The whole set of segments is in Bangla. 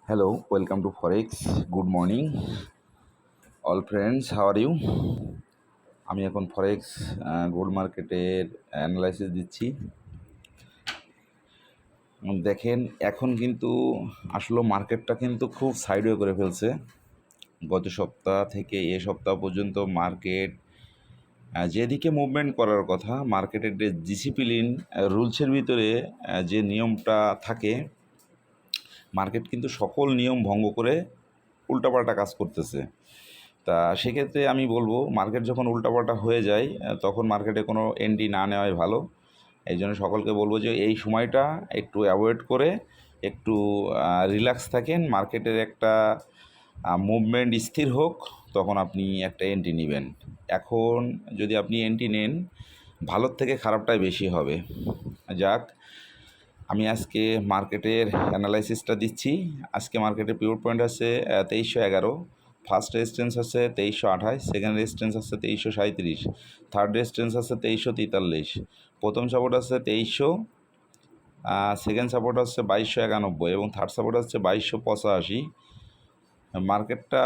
Hello, welcome to Forex. Good morning, all friends. How are you? আমি এখন ফরেক্স গোল্ড মার্কেটের অ্যানালাইসিস দিচ্ছি। দেখেন এখন কিন্তু আসলে মার্কেটটা কিন্তু খুব সাইডওয়ে করে ফেলছে। গত সপ্তাহ থেকে এ সপ্তাহ পর্যন্ত মার্কেট যেদিকে মুভমেন্ট করার কথা, মার্কেটের যে ডিসিপ্লিন রুলসের ভিতরে যে নিয়মটা থাকে, মার্কেট কিন্তু সকল নিয়ম ভঙ্গ করে উল্টাপাল্টা কাজ করতেছে। তা সেক্ষেত্রে আমি বলবো, মার্কেট যখন উল্টাপাল্টা হয়ে যায় তখন মার্কেটে কোনো এন্ট্রি না নেওয়াই ভালো। এই জন্য সকলকে বলবো যে এই সময়টা একটু অ্যাভয়েড করে একটু রিল্যাক্স থাকেন। মার্কেটের একটা মুভমেন্ট স্থির হোক, তখন আপনি একটা এন্ট্রি নেবেন। এখন যদি আপনি এন্ট্রি নেন, ভালোর থেকে খারাপটাই বেশি হবে। যাক, আমি আজকে মার্কেটের অ্যানালাইসিসটা দিচ্ছি। আজকে মার্কেটের পিওর পয়েন্ট আছে 2311, ফার্স্ট রেজিস্ট্যান্স আছে 2328, সেকেন্ড রেজিস্ট্যান্স আছে 2337, থার্ড রেজিস্ট্যান্স আছে 2343, প্রথম সাপোর্ট আছে 2300, সেকেন্ড সাপোর্ট আছে 2291 এবং থার্ড সাপোর্ট আছে 2285। মার্কেটটা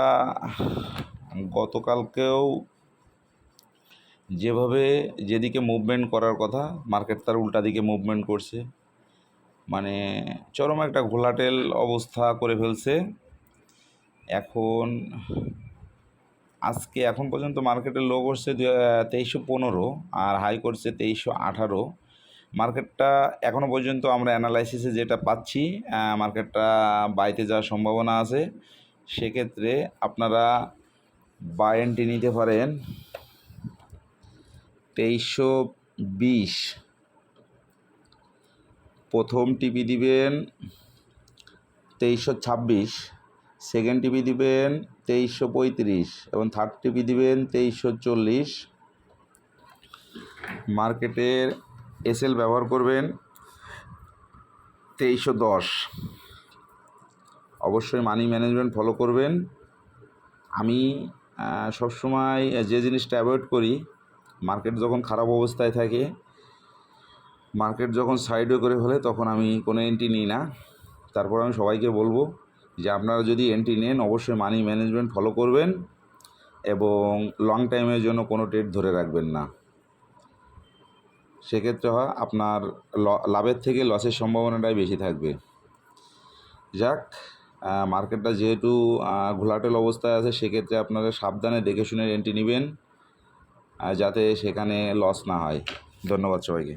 গতকালকেও যেভাবে যেদিকে মুভমেন্ট করার কথা, মার্কেট তার উল্টা দিকে মুভমেন্ট করছে। মানে চরম একটা ঘোলাটেল অবস্থা করে ফেলছে। এখন পর্যন্ত মার্কেটের লো করছে 2315 আর হাই করছে 2318। মার্কেটটা এখনও পর্যন্ত আমরা অ্যানালাইসিসে যেটা পাচ্ছি, মার্কেটটা বাইতে যাওয়ার সম্ভাবনা আছে। সেক্ষেত্রে আপনারা বাই এন্ট্রি নিতে পারেন 2320। প্রথম টিপি দিবেন 2326, সেকেন্ড টিপি দিবেন 2335 এবং থার্ড টিপি দিবেন 2340। মার্কেটের এসএল ব্যবহার করবেন 2310। অবশ্যই মানি ম্যানেজমেন্ট ফলো করবেন। আমি সবসময় যে জিনিসটা অ্যাভয়েড করি, মার্কেট যখন খারাপ অবস্থায় থাকে, মার্কেট যখন সাইডওয়ে করে ফেলে, তখন আমি কোনো এন্ট্রি নিই না। তারপর আমি সবাইকে বলবো যে আপনারা যদি এন্ট্রি নেন, অবশ্যই মানি ম্যানেজমেন্ট ফলো করবেন এবং লং টাইমের জন্য কোনো ট্রেড ধরে রাখবেন না। সেক্ষেত্রে হয় আপনার লাভের থেকে লসের সম্ভাবনাটাই বেশি থাকবে। যাক, মার্কেটটা যেহেতু ঘোলাটেল অবস্থায় আছে, সেক্ষেত্রে আপনারা সাবধানে দেখে শুনে এন্ট্রি নেবেন যাতে সেখানে লস না হয়। ধন্যবাদ সবাইকে।